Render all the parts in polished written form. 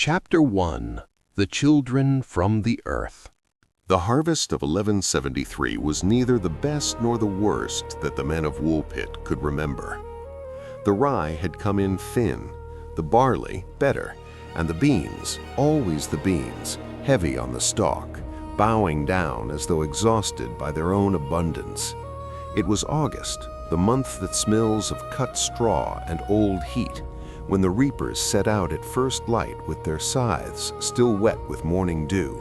Chapter 1. The Children from the Earth. The harvest of 1173 was neither the best nor the worst that the men of Woolpit could remember. The rye had come in thin, the barley better, and the beans, always the beans, heavy on the stalk, bowing down as though exhausted by their own abundance. It was August, the month that smells of cut straw and old heat, when the reapers set out at first light with their scythes still wet with morning dew.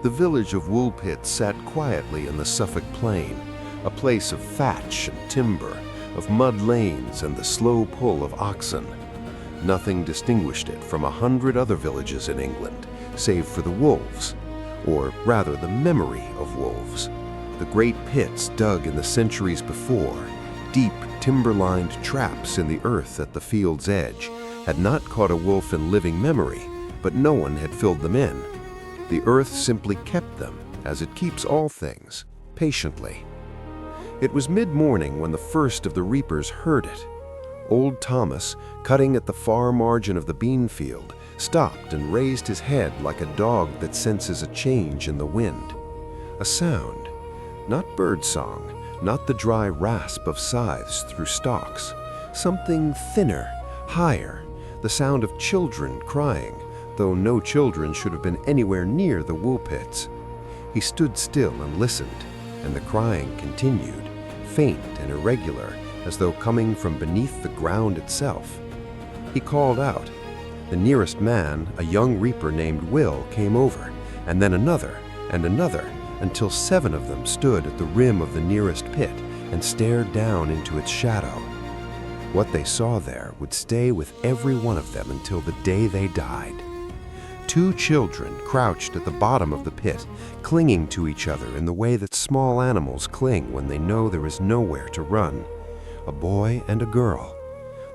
The village of Woolpit sat quietly in the Suffolk plain, a place of thatch and timber, of mud lanes and the slow pull of oxen. Nothing distinguished it from 100 other villages in England, save for the wolves, or rather the memory of wolves. The great pits dug in the centuries before, deep timber-lined traps in the earth at the field's edge, had not caught a wolf in living memory, but no one had filled them in. The earth simply kept them, as it keeps all things, patiently. It was mid-morning when the first of the reapers heard it. Old Thomas, cutting at the far margin of the bean field, stopped and raised his head like a dog that senses a change in the wind. A sound, not birdsong, not the dry rasp of scythes through stalks, something thinner, higher, the sound of children crying, though no children should have been anywhere near the woolpits. He stood still and listened, and the crying continued, faint and irregular, as though coming from beneath the ground itself. He called out. The nearest man, a young reaper named Will, came over, and then another, and another, until 7 of them stood at the rim of the nearest pit and stared down into its shadow. What they saw there would stay with every one of them until the day they died. 2 children crouched at the bottom of the pit, clinging to each other in the way that small animals cling when they know there is nowhere to run. A boy and a girl.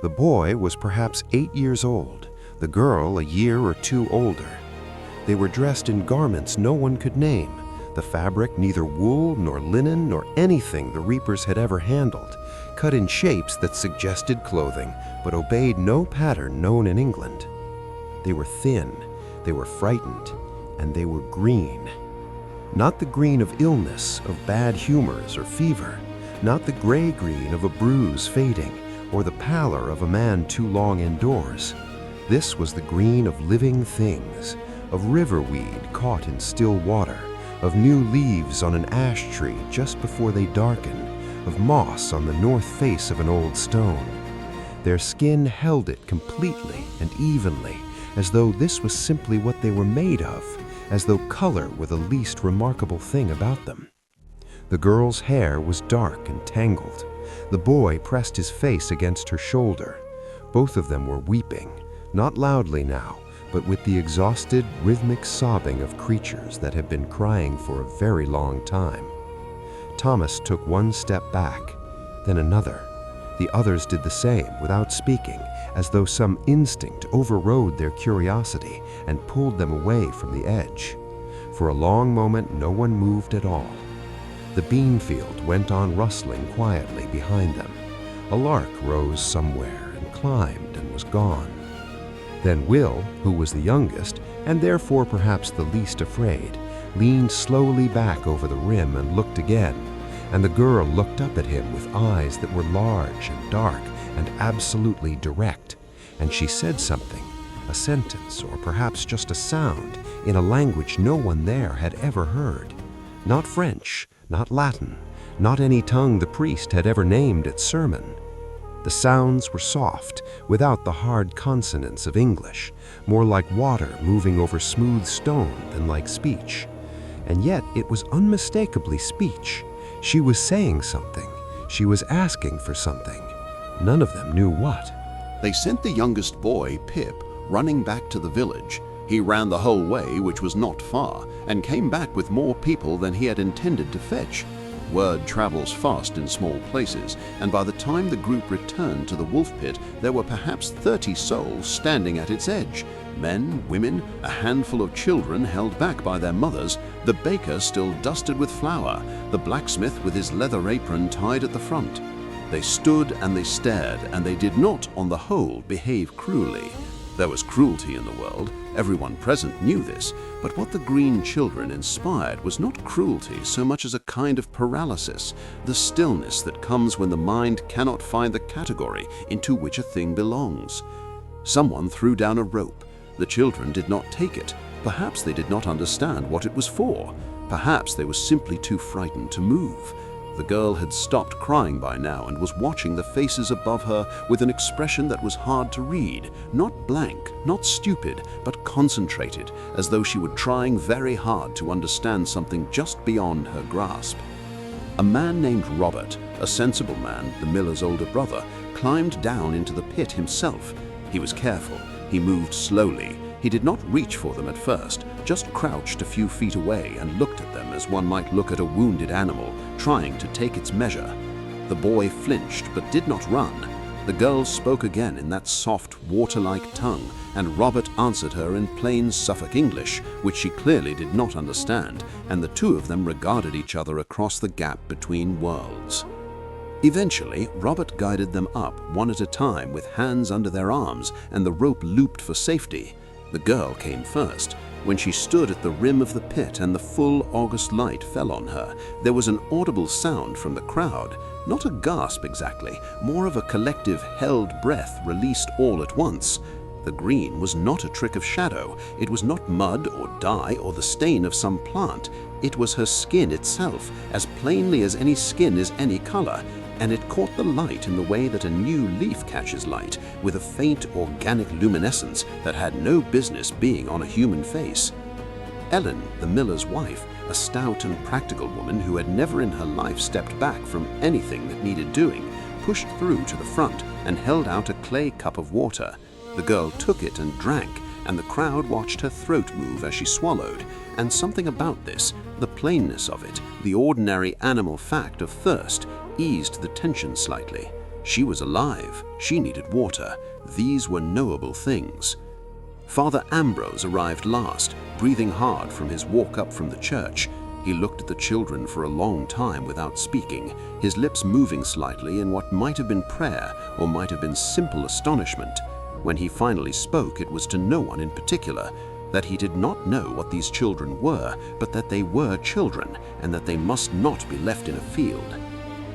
The boy was perhaps 8 years old, the girl a year or 2 older. They were dressed in garments no one could name, the fabric neither wool nor linen nor anything the reapers had ever handled, cut in shapes that suggested clothing but obeyed no pattern known in England. They were thin, they were frightened, and they were green. Not the green of illness, of bad humors or fever, not the gray green of a bruise fading, or the pallor of a man too long indoors. This was the green of living things, of riverweed caught in still water, of new leaves on an ash tree just before they darken, of moss on the north face of an old stone. Their skin held it completely and evenly, as though this was simply what they were made of, as though color were the least remarkable thing about them. The girl's hair was dark and tangled. The boy pressed his face against her shoulder. Both of them were weeping, not loudly now, but with the exhausted, rhythmic sobbing of creatures that have been crying for a very long time. Thomas took 1 step back, then another. The others did the same without speaking, as though some instinct overrode their curiosity and pulled them away from the edge. For a long moment, no one moved at all. The bean field went on rustling quietly behind them. A lark rose somewhere and climbed and was gone. Then Will, who was the youngest, and therefore perhaps the least afraid, leaned slowly back over the rim and looked again, and the girl looked up at him with eyes that were large and dark and absolutely direct, and she said something, a sentence or perhaps just a sound, in a language no one there had ever heard. Not French, not Latin, not any tongue the priest had ever named at sermon. The sounds were soft, without the hard consonants of English, more like water moving over smooth stone than like speech. And yet it was unmistakably speech. She was saying something. She was asking for something. None of them knew what. They sent the youngest boy, Pip, running back to the village. He ran the whole way, which was not far, and came back with more people than he had intended to fetch. Word travels fast in small places, and by the time the group returned to the wolf pit, there were perhaps 30 souls standing at its edge. Men, women, a handful of children held back by their mothers, the baker still dusted with flour, the blacksmith with his leather apron tied at the front. They stood and they stared, and they did not, on the whole, behave cruelly. There was cruelty in the world, everyone present knew this, but what the green children inspired was not cruelty so much as a kind of paralysis, the stillness that comes when the mind cannot find the category into which a thing belongs. Someone threw down a rope. The children did not take it. Perhaps they did not understand what it was for. Perhaps they were simply too frightened to move. The girl had stopped crying by now and was watching the faces above her with an expression that was hard to read, not blank, not stupid, but concentrated, as though she were trying very hard to understand something just beyond her grasp. A man named Robert, a sensible man, the miller's older brother, climbed down into the pit himself. He was careful. He moved slowly. He did not reach for them at first, just crouched a few feet away and looked at them as one might look at a wounded animal, trying to take its measure. The boy flinched but did not run. The girl spoke again in that soft, water-like tongue, and Robert answered her in plain Suffolk English, which she clearly did not understand, and the two of them regarded each other across the gap between worlds. Eventually, Robert guided them up one at a time with hands under their arms and the rope looped for safety. The girl came first. When she stood at the rim of the pit and the full August light fell on her, there was an audible sound from the crowd. Not a gasp exactly, more of a collective held breath released all at once. The green was not a trick of shadow. It was not mud or dye or the stain of some plant. It was her skin itself, as plainly as any skin is any color, and it caught the light in the way that a new leaf catches light, with a faint organic luminescence that had no business being on a human face. Ellen, the miller's wife, a stout and practical woman who had never in her life stepped back from anything that needed doing, pushed through to the front and held out a clay cup of water. The girl took it and drank, and the crowd watched her throat move as she swallowed, and something about this, the plainness of it, the ordinary animal fact of thirst, eased the tension slightly. She was alive. She needed water. These were knowable things. Father Ambrose arrived last, breathing hard from his walk up from the church. He looked at the children for a long time without speaking, his lips moving slightly in what might have been prayer or might have been simple astonishment. When he finally spoke, it was to no one in particular, that he did not know what these children were, but that they were children, and that they must not be left in a field.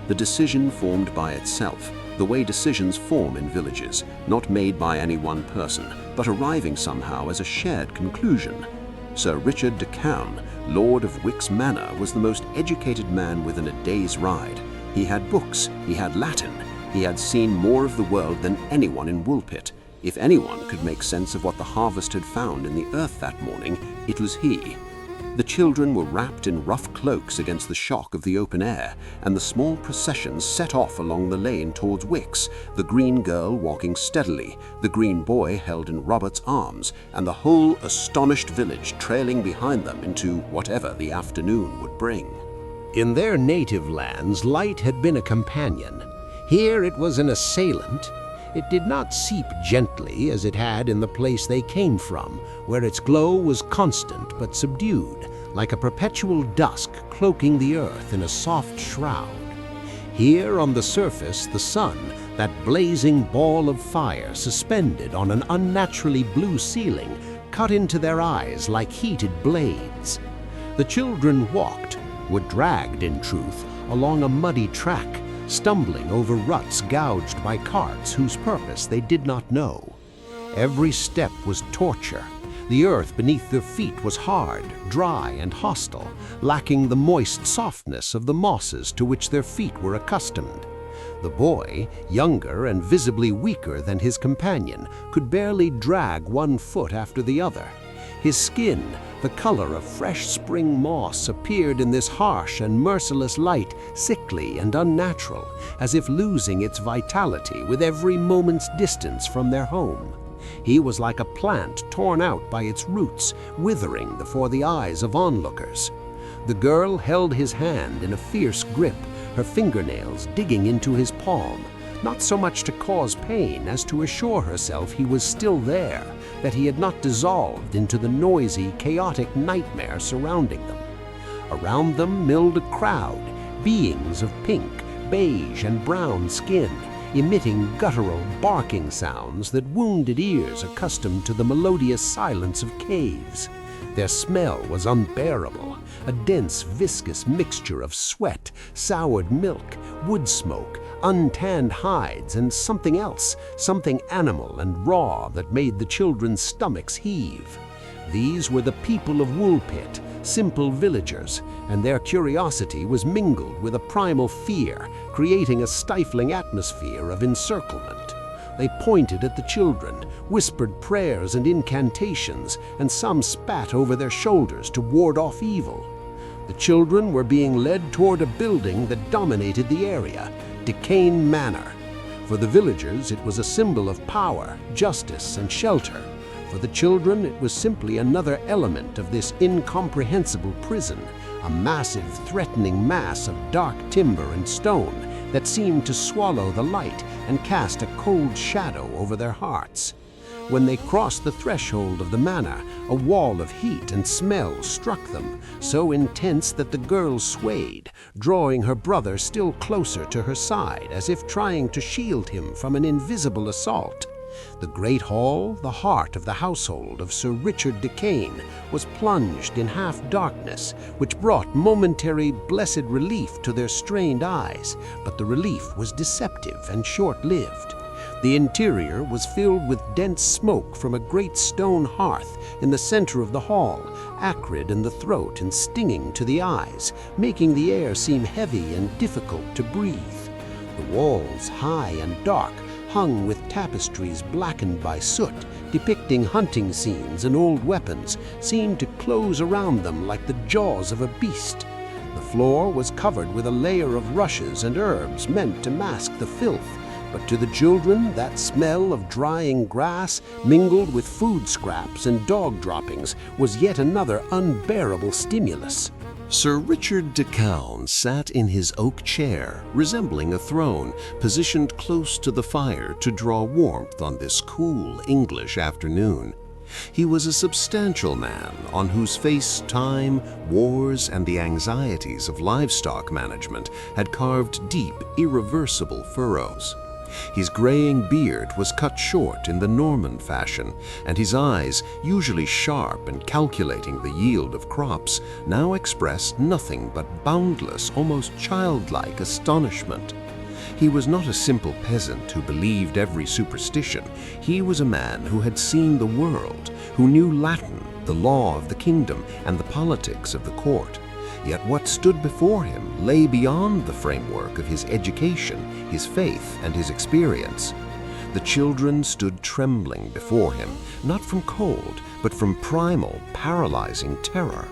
The decision formed by itself, the way decisions form in villages, not made by any one person, but arriving somehow as a shared conclusion. Sir Richard de Caun, Lord of Wick's Manor, was the most educated man within a day's ride. He had books, he had Latin, he had seen more of the world than anyone in Woolpit. If anyone could make sense of what the harvest had found in the earth that morning, it was he. The children were wrapped in rough cloaks against the shock of the open air, and the small procession set off along the lane towards Wick's, the green girl walking steadily, the green boy held in Robert's arms, and the whole astonished village trailing behind them into whatever the afternoon would bring. In their native lands, light had been a companion. Here it was an assailant. It did not seep gently as it had in the place they came from, where its glow was constant but subdued, like a perpetual dusk cloaking the earth in a soft shroud. Here on the surface, the sun, that blazing ball of fire suspended on an unnaturally blue ceiling, cut into their eyes like heated blades. The children walked, were dragged in truth, along a muddy track, stumbling over ruts gouged by carts whose purpose they did not know. Every step was torture. The earth beneath their feet was hard, dry, and hostile, lacking the moist softness of the mosses to which their feet were accustomed. The boy, younger and visibly weaker than his companion, could barely drag one foot after the other. His skin, the color of fresh spring moss, appeared in this harsh and merciless light sickly and unnatural, as if losing its vitality with every moment's distance from their home. He was like a plant torn out by its roots, withering before the eyes of onlookers. The girl held his hand in a fierce grip, her fingernails digging into his palm, not so much to cause pain as to assure herself he was still there, that he had not dissolved into the noisy, chaotic nightmare surrounding them. Around them milled a crowd, beings of pink, beige, and brown skin, emitting guttural barking sounds that wounded ears accustomed to the melodious silence of caves. Their smell was unbearable, a dense, viscous mixture of sweat, soured milk, wood smoke, untanned hides, and something else, something animal and raw that made the children's stomachs heave. These were the people of Woolpit, simple villagers, and their curiosity was mingled with a primal fear, creating a stifling atmosphere of encirclement. They pointed at the children, whispered prayers and incantations, and some spat over their shoulders to ward off evil. The children were being led toward a building that dominated the area, Decane Manor. For the villagers, it was a symbol of power, justice, and shelter. For the children, it was simply another element of this incomprehensible prison, a massive, threatening mass of dark timber and stone that seemed to swallow the light and cast a cold shadow over their hearts. When they crossed the threshold of the manor, a wall of heat and smell struck them, so intense that the girl swayed, drawing her brother still closer to her side as if trying to shield him from an invisible assault. The great hall, the heart of the household of Sir Richard Decane, was plunged in half-darkness, which brought momentary blessed relief to their strained eyes, but the relief was deceptive and short-lived. The interior was filled with dense smoke from a great stone hearth in the center of the hall, acrid in the throat and stinging to the eyes, making the air seem heavy and difficult to breathe. The walls, high and dark, hung with tapestries blackened by soot, depicting hunting scenes and old weapons, seemed to close around them like the jaws of a beast. The floor was covered with a layer of rushes and herbs meant to mask the filth, but to the children that smell of drying grass mingled with food scraps and dog droppings was yet another unbearable stimulus. Sir Richard Decane sat in his oak chair, resembling a throne, positioned close to the fire to draw warmth on this cool English afternoon. He was a substantial man on whose face time, wars, and the anxieties of livestock management had carved deep, irreversible furrows. His graying beard was cut short in the Norman fashion, and his eyes, usually sharp and calculating the yield of crops, now expressed nothing but boundless, almost childlike astonishment. He was not a simple peasant who believed every superstition. He was a man who had seen the world, who knew Latin, the law of the kingdom, and the politics of the court. Yet what stood before him lay beyond the framework of his education, his faith, and his experience. The children stood trembling before him, not from cold, but from primal, paralyzing terror.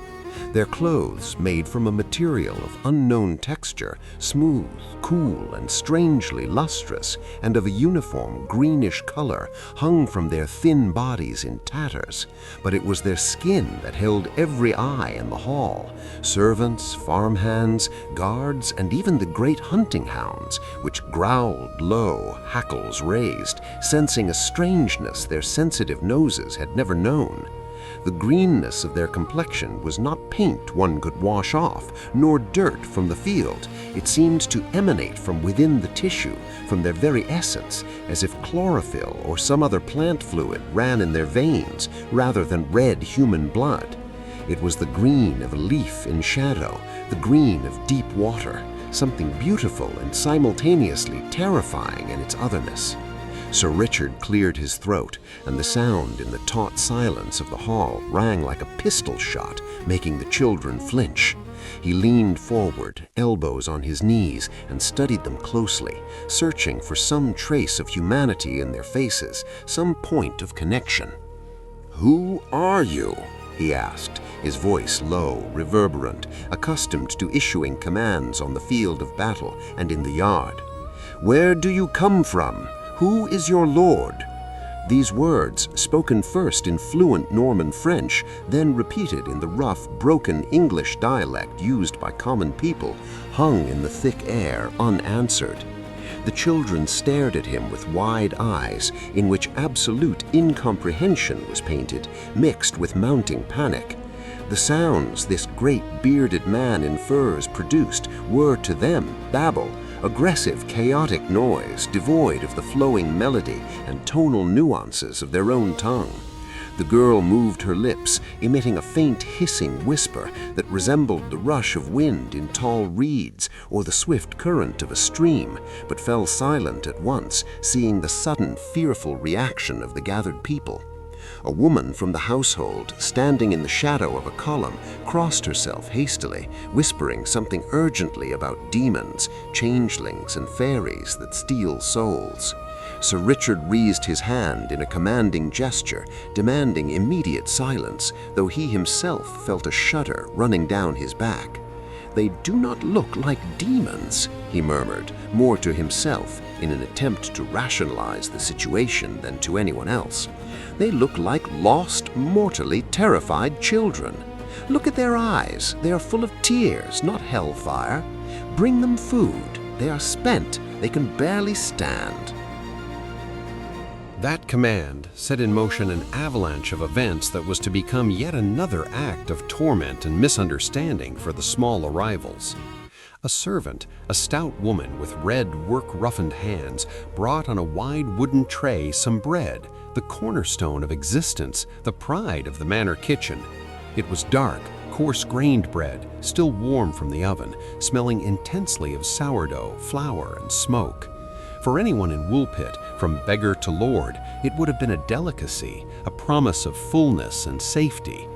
Their clothes, made from a material of unknown texture, smooth, cool, and strangely lustrous, and of a uniform greenish color, hung from their thin bodies in tatters. But it was their skin that held every eye in the hall. Servants, farmhands, guards, and even the great hunting hounds, which growled low, hackles raised, sensing a strangeness their sensitive noses had never known. The greenness of their complexion was not paint one could wash off, nor dirt from the field. It seemed to emanate from within the tissue, from their very essence, as if chlorophyll or some other plant fluid ran in their veins, rather than red human blood. It was the green of a leaf in shadow, the green of deep water, something beautiful and simultaneously terrifying in its otherness. Sir Richard cleared his throat, and the sound in the taut silence of the hall rang like a pistol shot, making the children flinch. He leaned forward, elbows on his knees, and studied them closely, searching for some trace of humanity in their faces, some point of connection. "Who are you?" he asked, his voice low, reverberant, accustomed to issuing commands on the field of battle and in the yard. "Where do you come from? Who is your lord?" These words, spoken first in fluent Norman French, then repeated in the rough, broken English dialect used by common people, hung in the thick air unanswered. The children stared at him with wide eyes, in which absolute incomprehension was painted, mixed with mounting panic. The sounds this great bearded man in furs produced were to them babble, aggressive, chaotic noise devoid of the flowing melody and tonal nuances of their own tongue. The girl moved her lips, emitting a faint hissing whisper that resembled the rush of wind in tall reeds or the swift current of a stream, but fell silent at once, seeing the sudden, fearful reaction of the gathered people. A woman from the household, standing in the shadow of a column, crossed herself hastily, whispering something urgently about demons, changelings, and fairies that steal souls. Sir Richard raised his hand in a commanding gesture, demanding immediate silence, though he himself felt a shudder running down his back. "They do not look like demons," he murmured, more to himself in an attempt to rationalize the situation than to anyone else. "They look like lost, mortally terrified children. Look at their eyes. They are full of tears, not hellfire. Bring them food. They are spent. They can barely stand." That command set in motion an avalanche of events that was to become yet another act of torment and misunderstanding for the small arrivals. A servant, a stout woman with red, work-roughened hands, brought on a wide wooden tray some bread, the cornerstone of existence, the pride of the manor kitchen. It was dark, coarse-grained bread, still warm from the oven, smelling intensely of sourdough, flour, and smoke. For anyone in Woolpit, from beggar to lord, it would have been a delicacy, a promise of fullness and safety.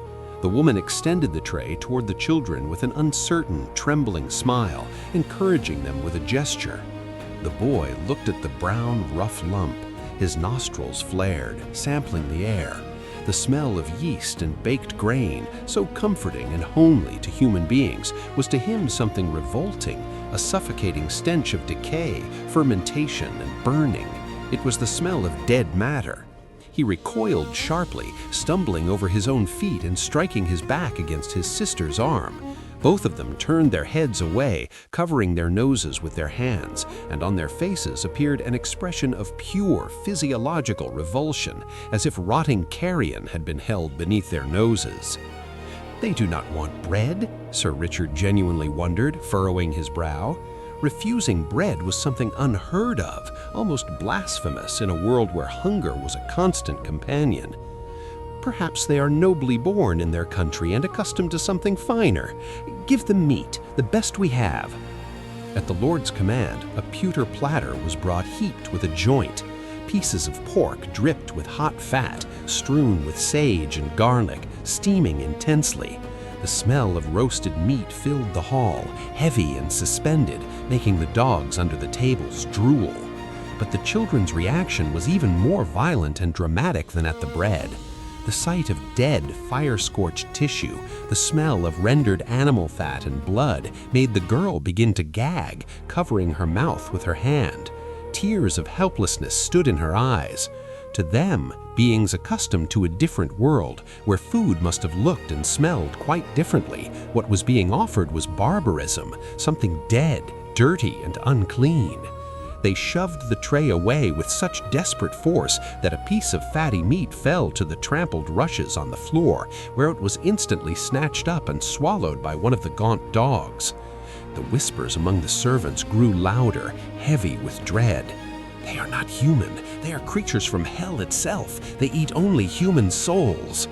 The woman extended the tray toward the children with an uncertain, trembling smile, encouraging them with a gesture. The boy looked at the brown, rough lump. His nostrils flared, sampling the air. The smell of yeast and baked grain, so comforting and homely to human beings, was to him something revolting, a suffocating stench of decay, fermentation, and burning. It was the smell of dead matter. He recoiled sharply, stumbling over his own feet and striking his back against his sister's arm. Both of them turned their heads away, covering their noses with their hands, and on their faces appeared an expression of pure physiological revulsion, as if rotting carrion had been held beneath their noses. "They do not want bread?" Sir Richard genuinely wondered, furrowing his brow. Refusing bread was something unheard of, almost blasphemous in a world where hunger was a constant companion. "Perhaps they are nobly born in their country and accustomed to something finer. Give them meat, the best we have." At the Lord's command, a pewter platter was brought heaped with a joint. Pieces of pork dripped with hot fat, strewn with sage and garlic, steaming intensely. The smell of roasted meat filled the hall, heavy and suspended, making the dogs under the tables drool. But the children's reaction was even more violent and dramatic than at the bread. The sight of dead, fire-scorched tissue, the smell of rendered animal fat and blood, made the girl begin to gag, covering her mouth with her hand. Tears of helplessness stood in her eyes. To them, beings accustomed to a different world, where food must have looked and smelled quite differently, what was being offered was barbarism, something dead, dirty, and unclean. They shoved the tray away with such desperate force that a piece of fatty meat fell to the trampled rushes on the floor, where it was instantly snatched up and swallowed by one of the gaunt dogs. The whispers among the servants grew louder, heavy with dread. "They are not human. They are creatures from hell itself. They eat only human souls."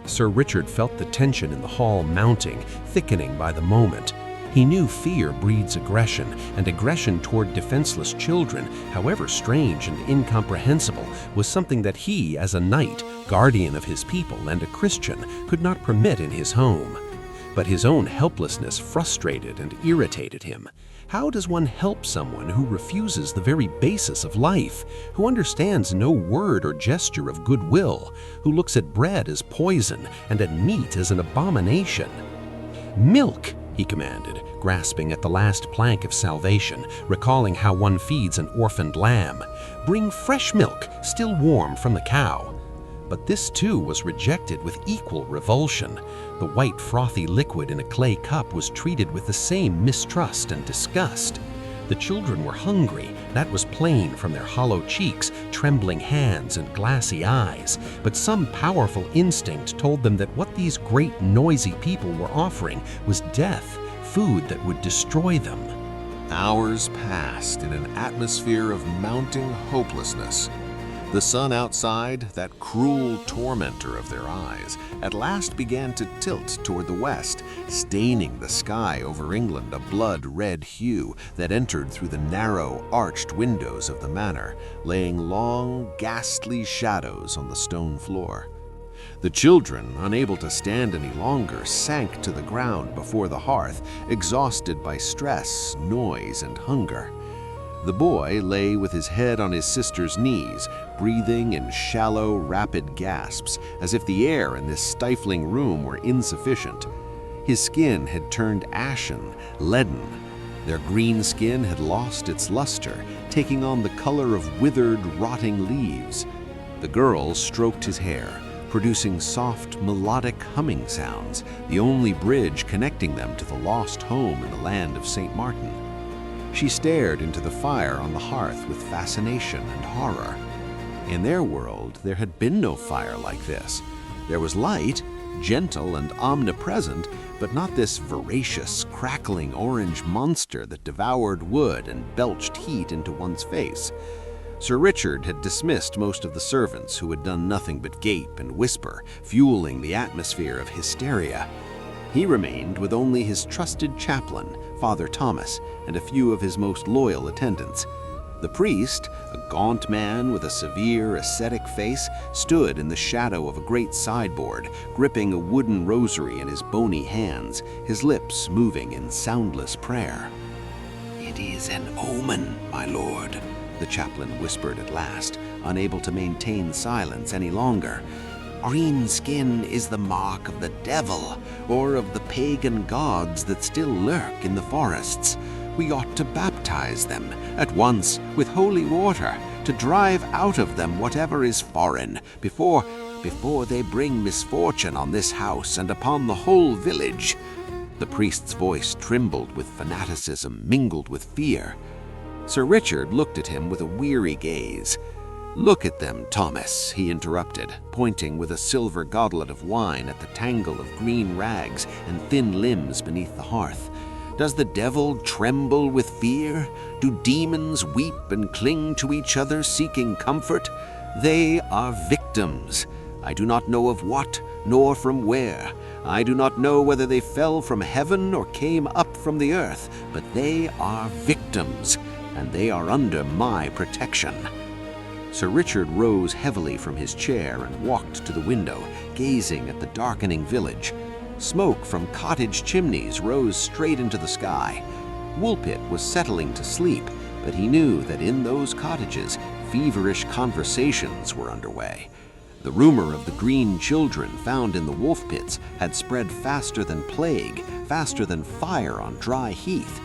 Sir Richard felt the tension in the hall mounting, thickening by the moment. He knew fear breeds aggression, and aggression toward defenseless children, however strange and incomprehensible, was something that he, as a knight, guardian of his people and a Christian, could not permit in his home. But his own helplessness frustrated and irritated him. How does one help someone who refuses the very basis of life, who understands no word or gesture of goodwill, who looks at bread as poison and at meat as an abomination? "Milk!" he commanded, grasping at the last plank of salvation, recalling how one feeds an orphaned lamb. "Bring fresh milk, still warm from the cow." But this too was rejected with equal revulsion. The white frothy liquid in a clay cup was treated with the same mistrust and disgust. The children were hungry, that was plain from their hollow cheeks, trembling hands, and glassy eyes. But some powerful instinct told them that what these great noisy people were offering was death, food that would destroy them. Hours passed in an atmosphere of mounting hopelessness. The sun outside, that cruel tormentor of their eyes, at last began to tilt toward the west, staining the sky over England a blood-red hue that entered through the narrow, arched windows of the manor, laying long, ghastly shadows on the stone floor. The children, unable to stand any longer, sank to the ground before the hearth, exhausted by stress, noise, and hunger. The boy lay with his head on his sister's knees, breathing in shallow, rapid gasps, as if the air in this stifling room were insufficient. His skin had turned ashen, leaden. Their green skin had lost its luster, taking on the color of withered, rotting leaves. The girl stroked his hair, producing soft, melodic humming sounds, the only bridge connecting them to the lost home in the land of St. Martin. She stared into the fire on the hearth with fascination and horror. In their world, there had been no fire like this. There was light, gentle and omnipresent, but not this voracious, crackling orange monster that devoured wood and belched heat into one's face. Sir Richard had dismissed most of the servants who had done nothing but gape and whisper, fueling the atmosphere of hysteria. He remained with only his trusted chaplain, Father Thomas, and a few of his most loyal attendants. The priest, a gaunt man with a severe, ascetic face, stood in the shadow of a great sideboard, gripping a wooden rosary in his bony hands, his lips moving in soundless prayer. "It is an omen, my lord," the chaplain whispered at last, unable to maintain silence any longer. "Green skin is the mark of the devil, or of the pagan gods that still lurk in the forests. We ought to baptize them at once with holy water, to drive out of them whatever is foreign, before they bring misfortune on this house and upon the whole village." The priest's voice trembled with fanaticism mingled with fear. Sir Richard looked at him with a weary gaze. "Look at them, Thomas," he interrupted, pointing with a silver goblet of wine at the tangle of green rags and thin limbs beneath the hearth. "Does the devil tremble with fear? Do demons weep and cling to each other seeking comfort? They are victims. I do not know of what, nor from where. I do not know whether they fell from heaven or came up from the earth, but they are victims, and they are under my protection." Sir Richard rose heavily from his chair and walked to the window, gazing at the darkening village. Smoke from cottage chimneys rose straight into the sky. Woolpit was settling to sleep, but he knew that in those cottages, feverish conversations were underway. The rumor of the green children found in the wolf pits had spread faster than plague, faster than fire on dry heath.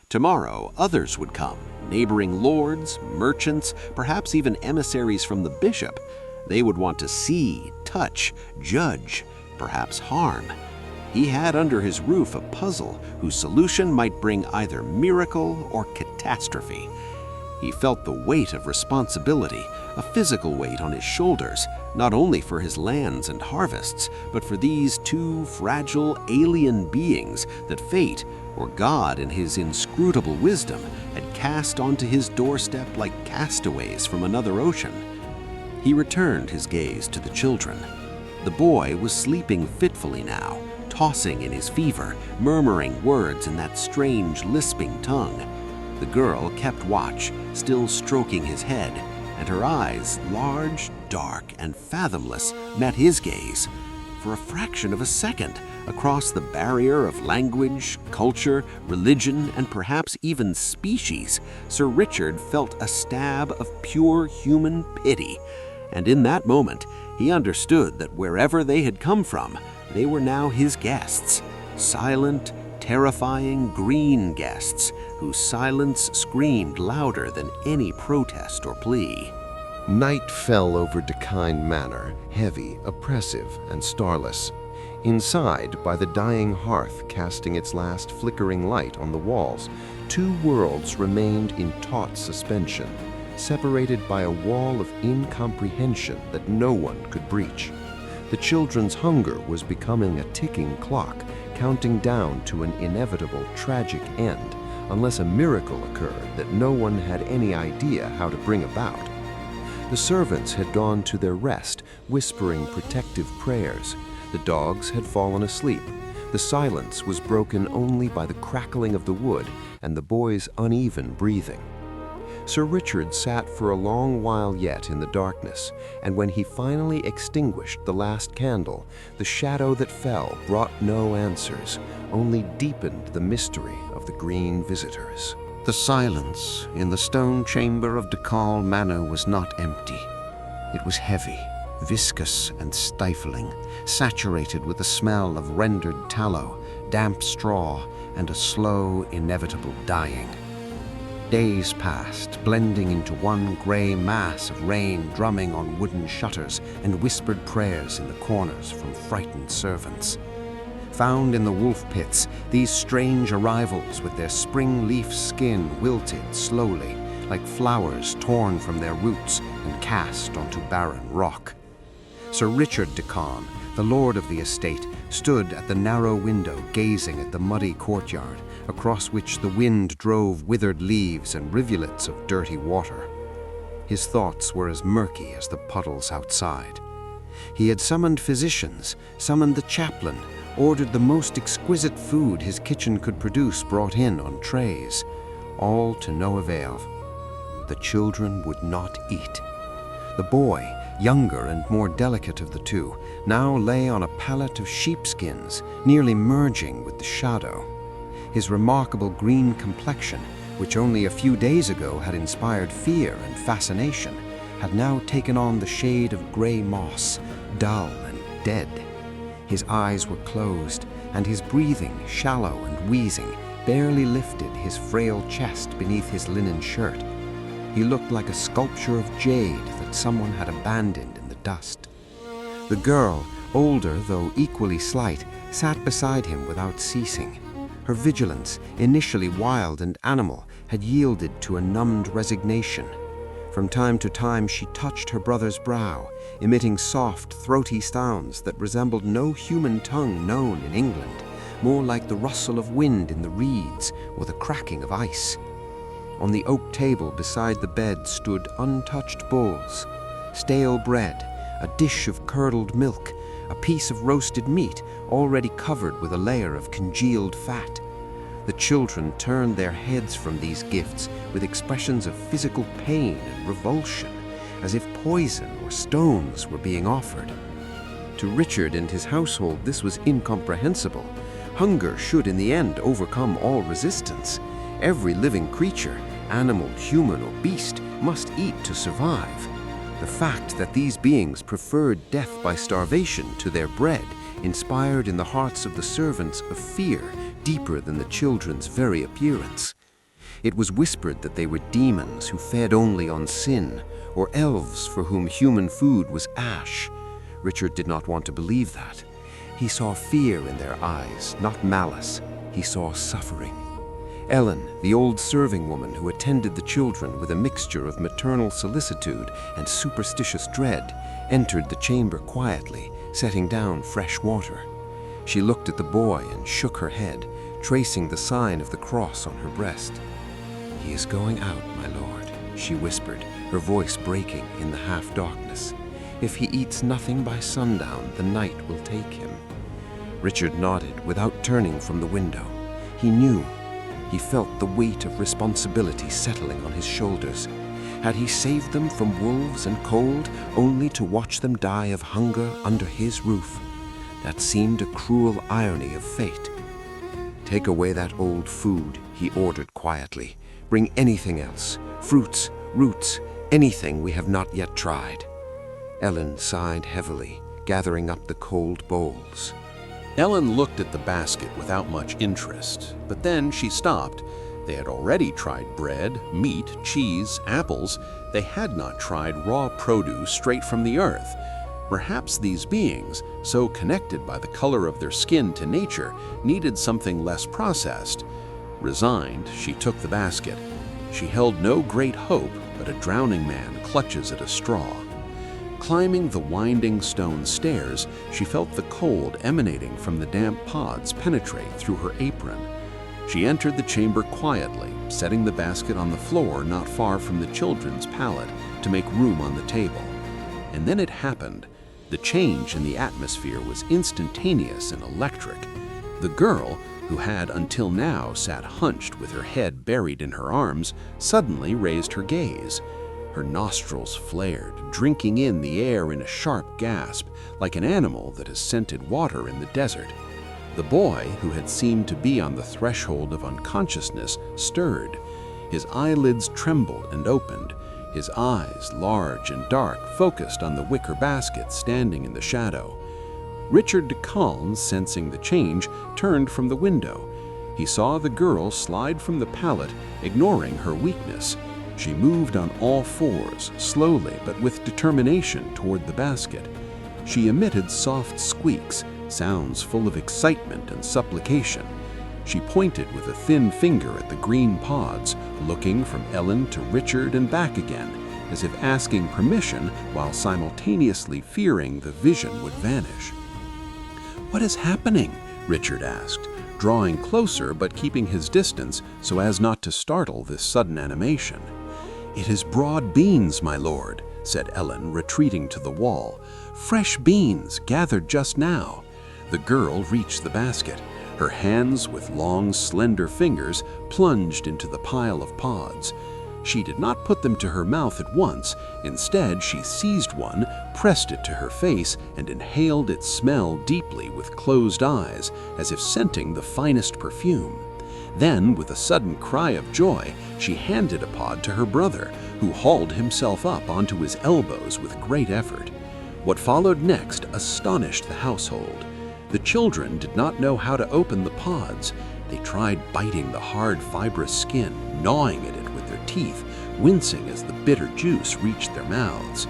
Tomorrow, others would come, neighboring lords, merchants, perhaps even emissaries from the bishop. They would want to see, touch, judge, perhaps harm. He had under his roof a puzzle whose solution might bring either miracle or catastrophe. He felt the weight of responsibility, a physical weight on his shoulders, not only for his lands and harvests, but for these two fragile alien beings that fate, or God in his inscrutable wisdom, had cast onto his doorstep like castaways from another ocean. He returned his gaze to the children. The boy was sleeping fitfully now, tossing in his fever, murmuring words in that strange, lisping tongue. The girl kept watch, still stroking his head, and her eyes, large, dark, and fathomless, met his gaze. For a fraction of a second, across the barrier of language, culture, religion, and perhaps even species, Sir Richard felt a stab of pure human pity. And in that moment, he understood that wherever they had come from, they were now his guests, silent, terrifying green guests, whose silence screamed louder than any protest or plea. Night fell over Dekine Manor, heavy, oppressive, and starless. Inside, by the dying hearth casting its last flickering light on the walls, two worlds remained in taut suspension, separated by a wall of incomprehension that no one could breach. The children's hunger was becoming a ticking clock, counting down to an inevitable, tragic end, unless a miracle occurred that no one had any idea how to bring about. The servants had gone to their rest, whispering protective prayers. The dogs had fallen asleep. The silence was broken only by the crackling of the wood and the boy's uneven breathing. Sir Richard sat for a long while yet in the darkness, and when he finally extinguished the last candle, the shadow that fell brought no answers, only deepened the mystery of the green visitors. The silence in the stone chamber of Ducal Manor was not empty. It was heavy, viscous and stifling, saturated with the smell of rendered tallow, damp straw, and a slow, inevitable dying. Days passed, blending into one gray mass of rain drumming on wooden shutters and whispered prayers in the corners from frightened servants. Found in the wolf pits, these strange arrivals with their spring leaf skin wilted slowly, like flowers torn from their roots and cast onto barren rock. Sir Richard de Con, the lord of the estate, stood at the narrow window gazing at the muddy courtyard, across which the wind drove withered leaves and rivulets of dirty water. His thoughts were as murky as the puddles outside. He had summoned physicians, summoned the chaplain, ordered the most exquisite food his kitchen could produce brought in on trays, all to no avail. The children would not eat. The boy, younger and more delicate of the two, now lay on a pallet of sheepskins, nearly merging with the shadow. His remarkable green complexion, which only a few days ago had inspired fear and fascination, had now taken on the shade of gray moss, dull and dead. His eyes were closed, and his breathing, shallow and wheezing, barely lifted his frail chest beneath his linen shirt. He looked like a sculpture of jade that someone had abandoned in the dust. The girl, older though equally slight, sat beside him without ceasing. Her vigilance, initially wild and animal, had yielded to a numbed resignation. From time to time she touched her brother's brow, emitting soft, throaty sounds that resembled no human tongue known in England, more like the rustle of wind in the reeds or the cracking of ice. On the oak table beside the bed stood untouched bowls, stale bread, a dish of curdled milk, a piece of roasted meat already covered with a layer of congealed fat. The children turned their heads from these gifts with expressions of physical pain and revulsion, as if poison or stones were being offered. To Richard and his household this was incomprehensible. Hunger should in the end overcome all resistance. Every living creature, animal, human, or beast, must eat to survive. The fact that these beings preferred death by starvation to their bread inspired in the hearts of the servants a fear deeper than the children's very appearance. It was whispered that they were demons who fed only on sin, or elves for whom human food was ash. Richard did not want to believe that. He saw fear in their eyes, not malice. He saw suffering. Ellen, the old serving woman who attended the children with a mixture of maternal solicitude and superstitious dread, entered the chamber quietly, setting down fresh water. She looked at the boy and shook her head, tracing the sign of the cross on her breast. "He is going out, my lord," she whispered, her voice breaking in the half-darkness. "If he eats nothing by sundown, the night will take him." Richard nodded without turning from the window. He knew. He felt the weight of responsibility settling on his shoulders. Had he saved them from wolves and cold, only to watch them die of hunger under his roof? That seemed a cruel irony of fate. "Take away that old food," he ordered quietly. "Bring anything else, fruits, roots, anything we have not yet tried." Ellen sighed heavily, gathering up the cold bowls. Ellen looked at the basket without much interest, but then she stopped. They had already tried bread, meat, cheese, apples. They had not tried raw produce straight from the earth. Perhaps these beings, so connected by the color of their skin to nature, needed something less processed. Resigned, she took the basket. She held no great hope, but a drowning man clutches at a straw. Climbing the winding stone stairs, she felt the cold emanating from the damp pods penetrate through her apron. She entered the chamber quietly, setting the basket on the floor not far from the children's pallet to make room on the table. And then it happened. The change in the atmosphere was instantaneous and electric. The girl, who had until now sat hunched with her head buried in her arms, suddenly raised her gaze. Her nostrils flared, drinking in the air in a sharp gasp, like an animal that has scented water in the desert. The boy, who had seemed to be on the threshold of unconsciousness, stirred. His eyelids trembled and opened. His eyes, large and dark, focused on the wicker basket standing in the shadow. Richard de Calne, sensing the change, turned from the window. He saw the girl slide from the pallet, ignoring her weakness. She moved on all fours, slowly but with determination toward the basket. She emitted soft squeaks, sounds full of excitement and supplication. She pointed with a thin finger at the green pods, looking from Ellen to Richard and back again, as if asking permission while simultaneously fearing the vision would vanish. "What is happening?" Richard asked, drawing closer but keeping his distance so as not to startle this sudden animation. "It is broad beans, my lord," said Ellen, retreating to the wall. "Fresh beans, gathered just now." The girl reached the basket. Her hands, with long, slender fingers, plunged into the pile of pods. She did not put them to her mouth at once. Instead, she seized one, pressed it to her face, and inhaled its smell deeply with closed eyes, as if scenting the finest perfume. Then, with a sudden cry of joy, she handed a pod to her brother, who hauled himself up onto his elbows with great effort. What followed next astonished the household. The children did not know how to open the pods. They tried biting the hard, fibrous skin, gnawing at it with their teeth, wincing as the bitter juice reached their mouths.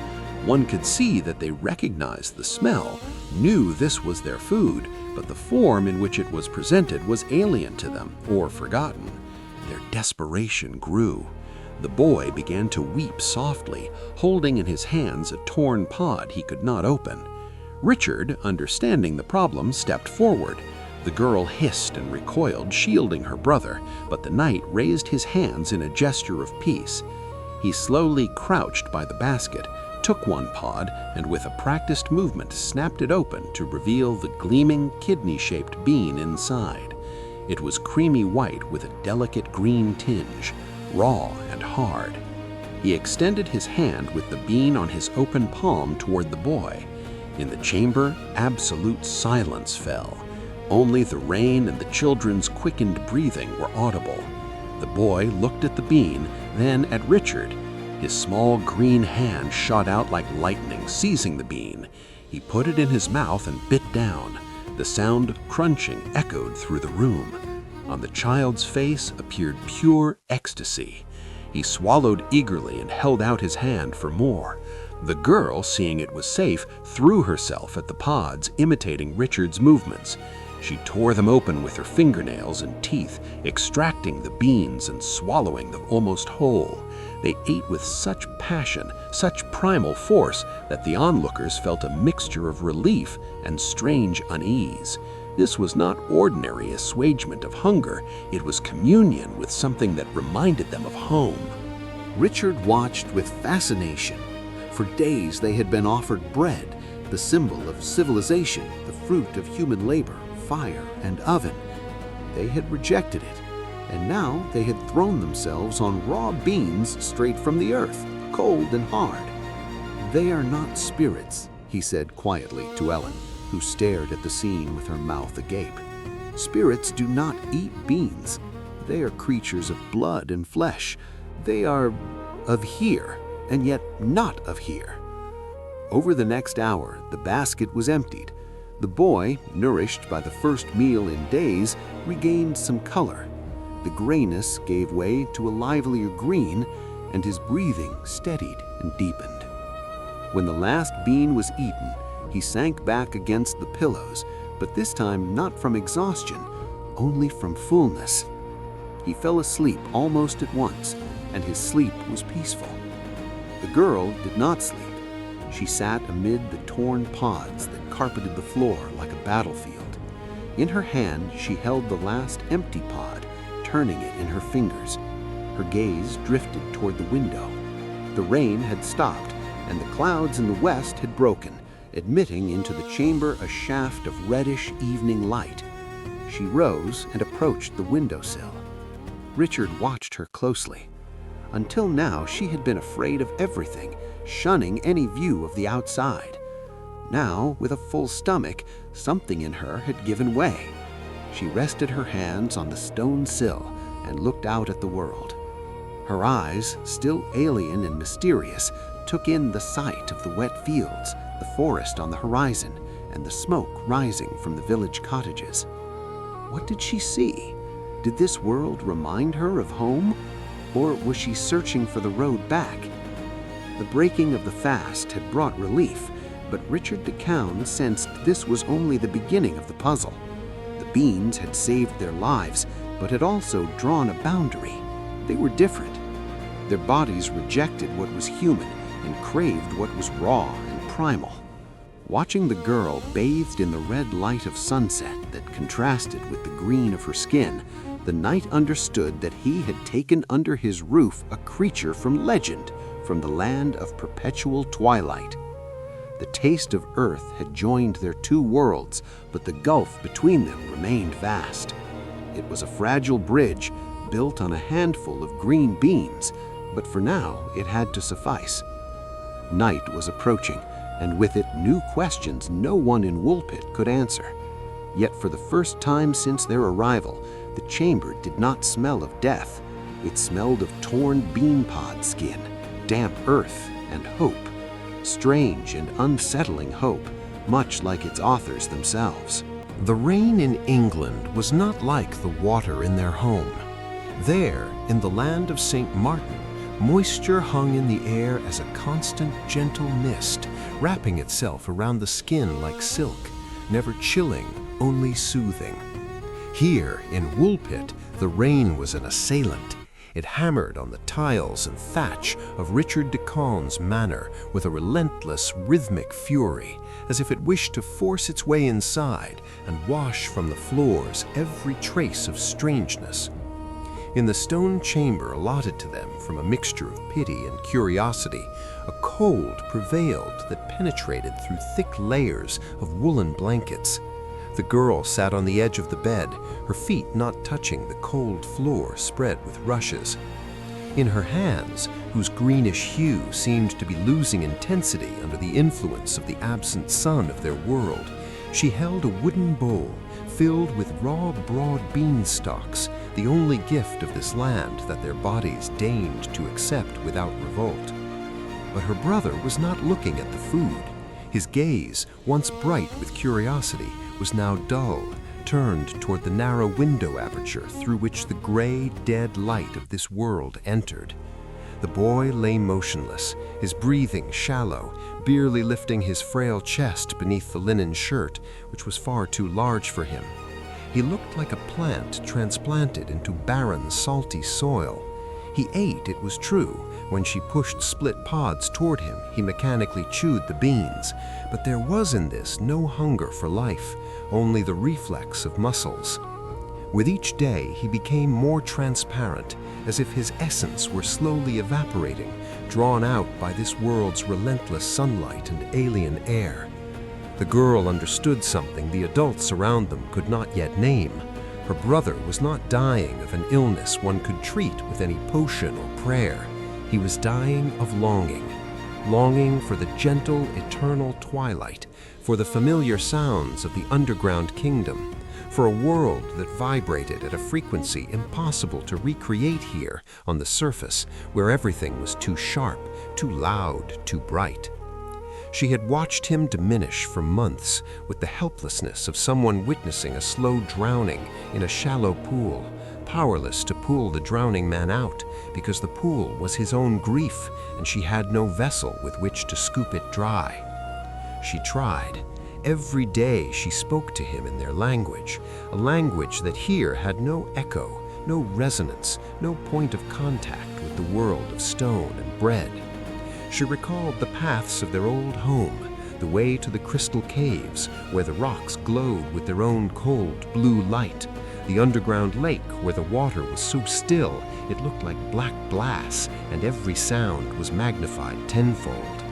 One could see that they recognized the smell, knew this was their food, but the form in which it was presented was alien to them, or forgotten. Their desperation grew. The boy began to weep softly, holding in his hands a torn pod he could not open. Richard, understanding the problem, stepped forward. The girl hissed and recoiled, shielding her brother, but the knight raised his hands in a gesture of peace. He slowly crouched by the basket, took one pod, and with a practiced movement snapped it open to reveal the gleaming, kidney-shaped bean inside. It was creamy white with a delicate green tinge, raw and hard. He extended his hand with the bean on his open palm toward the boy. In the chamber, absolute silence fell. Only the rain and the children's quickened breathing were audible. The boy looked at the bean, then at Richard. His small green hand shot out like lightning, seizing the bean. He put it in his mouth and bit down. The sound of crunching echoed through the room. On the child's face appeared pure ecstasy. He swallowed eagerly and held out his hand for more. The girl, seeing it was safe, threw herself at the pods, imitating Richard's movements. She tore them open with her fingernails and teeth, extracting the beans and swallowing them almost whole. They ate with such passion, such primal force, that the onlookers felt a mixture of relief and strange unease. This was not ordinary assuagement of hunger, it was communion with something that reminded them of home. Richard watched with fascination. For days they had been offered bread, the symbol of civilization, the fruit of human labor, fire and oven. They had rejected it, and now they had thrown themselves on raw beans straight from the earth, cold and hard. "They are not spirits," he said quietly to Ellen, who stared at the scene with her mouth agape. "Spirits do not eat beans. They are creatures of blood and flesh. They are of here, and yet not of here." Over the next hour, the basket was emptied. The boy, nourished by the first meal in days, regained some color. The grayness gave way to a livelier green, and his breathing steadied and deepened. When the last bean was eaten, he sank back against the pillows, but this time not from exhaustion, only from fullness. He fell asleep almost at once, and his sleep was peaceful. The girl did not sleep. She sat amid the torn pods that carpeted the floor like a battlefield. In her hand, she held the last empty pod, turning it in her fingers. Her gaze drifted toward the window. The rain had stopped, and the clouds in the west had broken, admitting into the chamber a shaft of reddish evening light. She rose and approached the windowsill. Richard watched her closely. Until now, she had been afraid of everything, shunning any view of the outside. Now, with a full stomach, something in her had given way. She rested her hands on the stone sill and looked out at the world. Her eyes, still alien and mysterious, took in the sight of the wet fields, the forest on the horizon, and the smoke rising from the village cottages. What did she see? Did this world remind her of home? Or was she searching for the road back? The breaking of the fast had brought relief, but Richard de Cowne sensed this was only the beginning of the puzzle. The beans had saved their lives, but had also drawn a boundary. They were different. Their bodies rejected what was human and craved what was raw and primal. Watching the girl bathed in the red light of sunset that contrasted with the green of her skin, the knight understood that he had taken under his roof a creature from legend, from the land of perpetual twilight. The taste of earth had joined their two worlds, but the gulf between them remained vast. It was a fragile bridge built on a handful of green beans, but for now it had to suffice. Night was approaching, and with it new questions no one in Woolpit could answer. Yet for the first time since their arrival, the chamber did not smell of death. It smelled of torn bean pod skin, damp earth, and hope. Strange and unsettling hope, much like its authors themselves. The rain in England was not like the water in their home. There, in the land of St. Martin, moisture hung in the air as a constant, gentle mist, wrapping itself around the skin like silk, never chilling, only soothing. Here, in Woolpit, the rain was an assailant. It hammered on the tiles and thatch of Richard de Cowne's manor with a relentless, rhythmic fury, as if it wished to force its way inside and wash from the floors every trace of strangeness. In the stone chamber allotted to them from a mixture of pity and curiosity, a cold prevailed that penetrated through thick layers of woolen blankets. The girl sat on the edge of the bed, her feet not touching the cold floor spread with rushes. In her hands, whose greenish hue seemed to be losing intensity under the influence of the absent sun of their world, she held a wooden bowl filled with raw, broad bean stalks, the only gift of this land that their bodies deigned to accept without revolt. But her brother was not looking at the food. His gaze, once bright with curiosity, was now dull, turned toward the narrow window aperture through which the gray, dead light of this world entered. The boy lay motionless, his breathing shallow, barely lifting his frail chest beneath the linen shirt, which was far too large for him. He looked like a plant transplanted into barren, salty soil. He ate, it was true. When she pushed split pods toward him, he mechanically chewed the beans. But there was in this no hunger for life, only the reflex of muscles. With each day, he became more transparent, as if his essence were slowly evaporating, drawn out by this world's relentless sunlight and alien air. The girl understood something the adults around them could not yet name. Her brother was not dying of an illness one could treat with any potion or prayer. He was dying of longing. Longing for the gentle, eternal twilight, for the familiar sounds of the underground kingdom, for a world that vibrated at a frequency impossible to recreate here on the surface, where everything was too sharp, too loud, too bright. She had watched him diminish for months with the helplessness of someone witnessing a slow drowning in a shallow pool, powerless to pull the drowning man out because the pool was his own grief and she had no vessel with which to scoop it dry. She tried. Every day she spoke to him in their language, a language that here had no echo, no resonance, no point of contact with the world of stone and bread. She recalled the paths of their old home, the way to the crystal caves where the rocks glowed with their own cold blue light, the underground lake where the water was so still it looked like black glass, and every sound was magnified tenfold.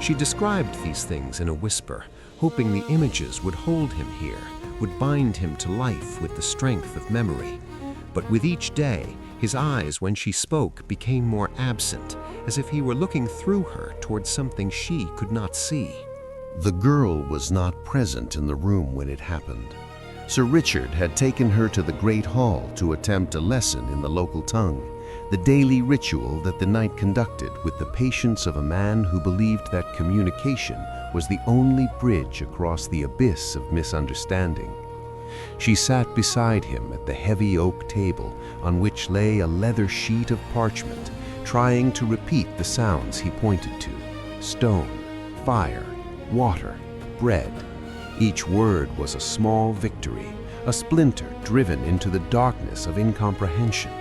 She described these things in a whisper, hoping the images would hold him here, would bind him to life with the strength of memory. But with each day, his eyes, when she spoke, became more absent, as if he were looking through her towards something she could not see. The girl was not present in the room when it happened. Sir Richard had taken her to the Great Hall to attempt a lesson in the local tongue, the daily ritual that the knight conducted with the patience of a man who believed that communication was the only bridge across the abyss of misunderstanding. She sat beside him at the heavy oak table on which lay a leather sheet of parchment, trying to repeat the sounds he pointed to: stone, fire, water, bread. Each word was a small victory, a splinter driven into the darkness of incomprehension,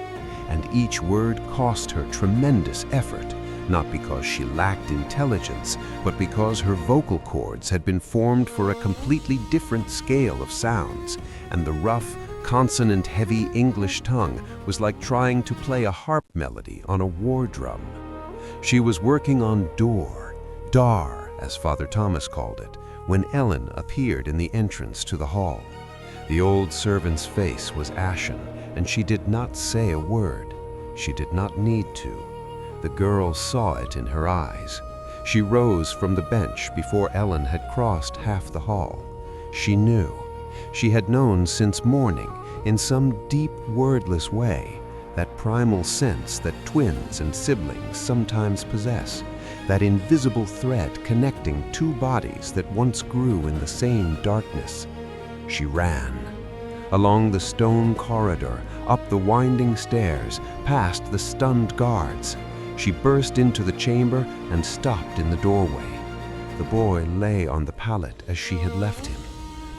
and each word cost her tremendous effort, not because she lacked intelligence, but because her vocal cords had been formed for a completely different scale of sounds, and the rough, consonant-heavy English tongue was like trying to play a harp melody on a war drum. She was working on dar, as Father Thomas called it, when Ellen appeared in the entrance to the hall. The old servant's face was ashen, and she did not say a word. She did not need to. The girl saw it in her eyes. She rose from the bench before Ellen had crossed half the hall. She knew. She had known since morning, in some deep, wordless way, that primal sense that twins and siblings sometimes possess, that invisible thread connecting two bodies that once grew in the same darkness. She ran. Along the stone corridor, up the winding stairs, past the stunned guards. She burst into the chamber and stopped in the doorway. The boy lay on the pallet as she had left him,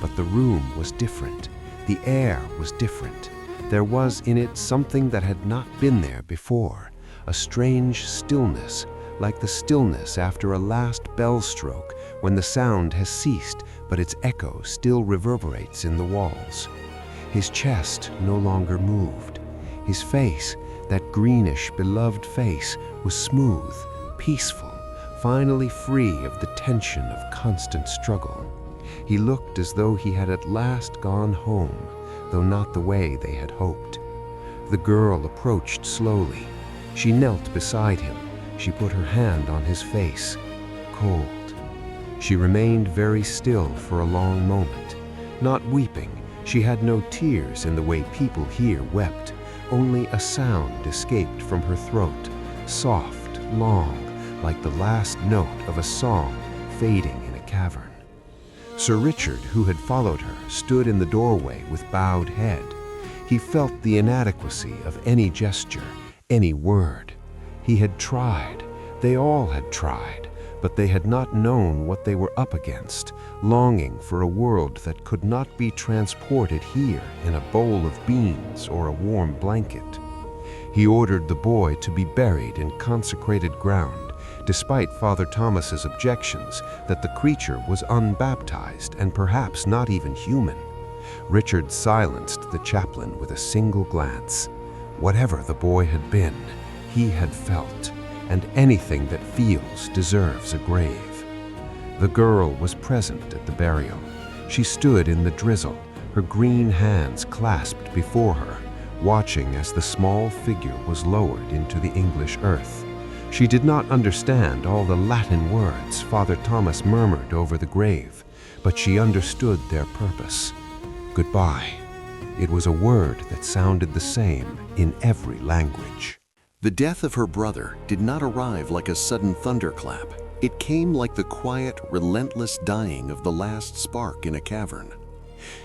but the room was different. The air was different. There was in it something that had not been there before, a strange stillness, like the stillness after a last bell stroke when the sound has ceased but its echo still reverberates in the walls. His chest no longer moved. His face, that greenish, beloved face, was smooth, peaceful, finally free of the tension of constant struggle. He looked as though he had at last gone home, though not the way they had hoped. The girl approached slowly. She knelt beside him. She put her hand on his face, cold. She remained very still for a long moment, not weeping. She had no tears in the way people here wept. Only a sound escaped from her throat, soft, long, like the last note of a song fading in a cavern. Sir Richard, who had followed her, stood in the doorway with bowed head. He felt the inadequacy of any gesture, any word. He had tried. They all had tried, but they had not known what they were up against, longing for a world that could not be transported here in a bowl of beans or a warm blanket. He ordered the boy to be buried in consecrated ground, despite Father Thomas's objections that the creature was unbaptized and perhaps not even human. Richard silenced the chaplain with a single glance. Whatever the boy had been, he had felt, and anything that feels deserves a grave. The girl was present at the burial. She stood in the drizzle, her green hands clasped before her, watching as the small figure was lowered into the English earth. She did not understand all the Latin words Father Thomas murmured over the grave, but she understood their purpose. Goodbye. It was a word that sounded the same in every language. The death of her brother did not arrive like a sudden thunderclap. It came like the quiet, relentless dying of the last spark in a cavern.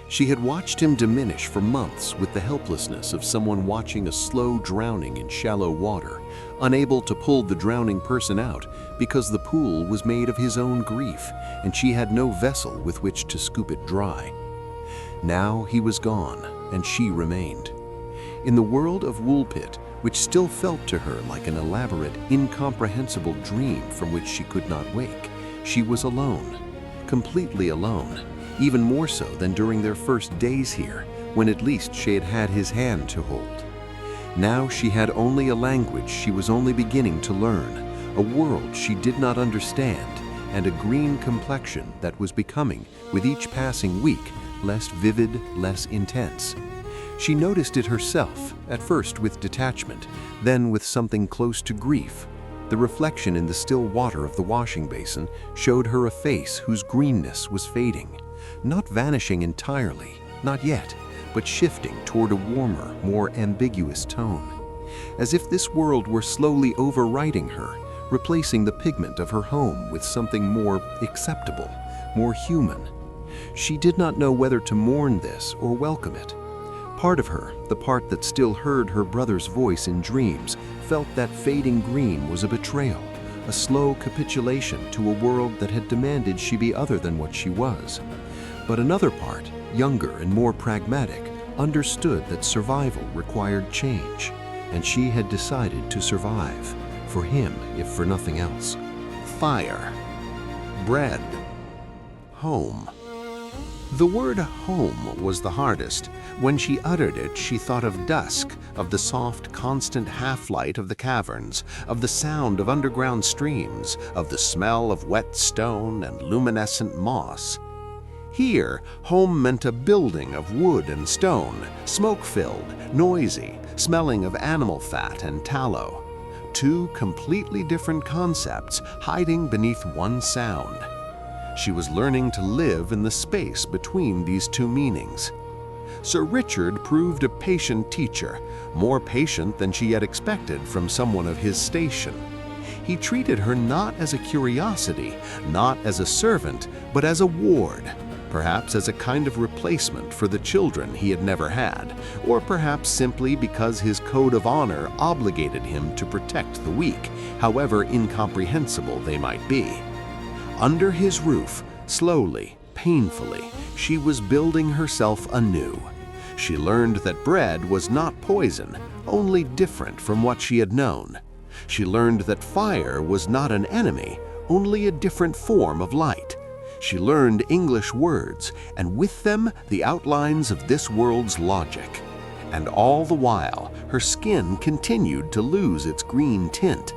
She had watched him diminish for months with the helplessness of someone watching a slow drowning in shallow water, unable to pull the drowning person out because the pool was made of his own grief and she had no vessel with which to scoop it dry. Now he was gone, and she remained. In the world of Woolpit, which still felt to her like an elaborate, incomprehensible dream from which she could not wake, she was alone, completely alone, even more so than during their first days here, when at least she had had his hand to hold. Now she had only a language she was only beginning to learn, a world she did not understand, and a green complexion that was becoming, with each passing week, less vivid, less intense. She noticed it herself, at first with detachment, then with something close to grief. The reflection in the still water of the washing basin showed her a face whose greenness was fading, not vanishing entirely, not yet, but shifting toward a warmer, more ambiguous tone, as if this world were slowly overwriting her, replacing the pigment of her home with something more acceptable, more human. She did not know whether to mourn this or welcome it. Part of her, the part that still heard her brother's voice in dreams, felt that fading green was a betrayal, a slow capitulation to a world that had demanded she be other than what she was. But another part, younger and more pragmatic, understood that survival required change, and she had decided to survive, for him if for nothing else. Fire, bread, home. The word home was the hardest. When she uttered it, she thought of dusk, of the soft, constant half-light of the caverns, of the sound of underground streams, of the smell of wet stone and luminescent moss. Here, home meant a building of wood and stone, smoke-filled, noisy, smelling of animal fat and tallow. Two completely different concepts hiding beneath one sound. She was learning to live in the space between these two meanings. Sir Richard proved a patient teacher, more patient than she had expected from someone of his station. He treated her not as a curiosity, not as a servant, but as a ward, perhaps as a kind of replacement for the children he had never had, or perhaps simply because his code of honor obligated him to protect the weak, however incomprehensible they might be. Under his roof, slowly, painfully, she was building herself anew. She learned that bread was not poison, only different from what she had known. She learned that fire was not an enemy, only a different form of light. She learned English words, and with them the outlines of this world's logic. And all the while, her skin continued to lose its green tint.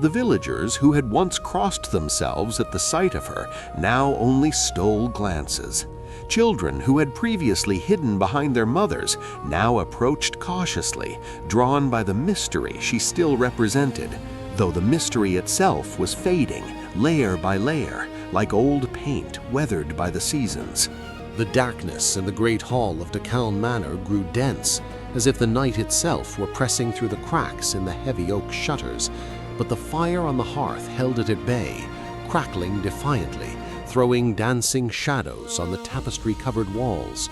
The villagers who had once crossed themselves at the sight of her now only stole glances. Children who had previously hidden behind their mothers now approached cautiously, drawn by the mystery she still represented, though the mystery itself was fading, layer by layer, like old paint weathered by the seasons. The darkness in the great hall of Dokonują Manor grew dense, as if the night itself were pressing through the cracks in the heavy oak shutters, but the fire on the hearth held it at bay, crackling defiantly, throwing dancing shadows on the tapestry-covered walls.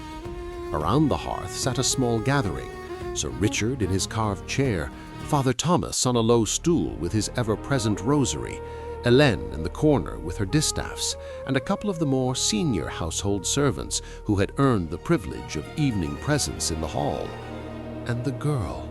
Around the hearth sat a small gathering, Sir Richard in his carved chair, Father Thomas on a low stool with his ever-present rosary, Hélène in the corner with her distaffs, and a couple of the more senior household servants who had earned the privilege of evening presence in the hall. And the girl.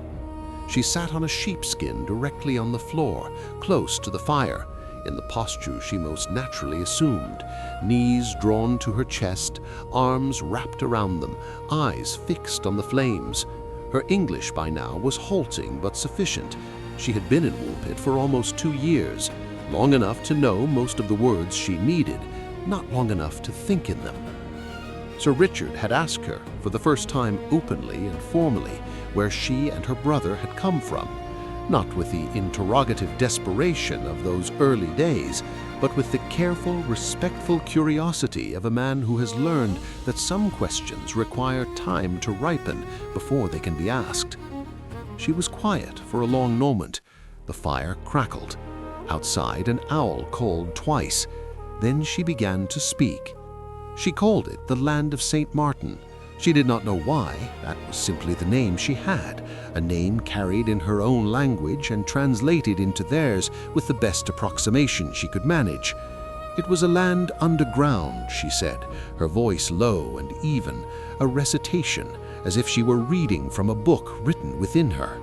She sat on a sheepskin directly on the floor, close to the fire, in the posture she most naturally assumed, knees drawn to her chest, arms wrapped around them, eyes fixed on the flames. Her English by now was halting but sufficient. She had been in Woolpit for almost 2 years, long enough to know most of the words she needed, not long enough to think in them. Sir Richard had asked her, for the first time openly and formally, where she and her brother had come from, not with the interrogative desperation of those early days, but with the careful, respectful curiosity of a man who has learned that some questions require time to ripen before they can be asked. She was quiet for a long moment. The fire crackled. Outside, an owl called twice. Then she began to speak. She called it the Land of St. Martin. She did not know why. That was simply the name she had, a name carried in her own language and translated into theirs with the best approximation she could manage. It was a land underground, she said, her voice low and even, a recitation, as if she were reading from a book written within her.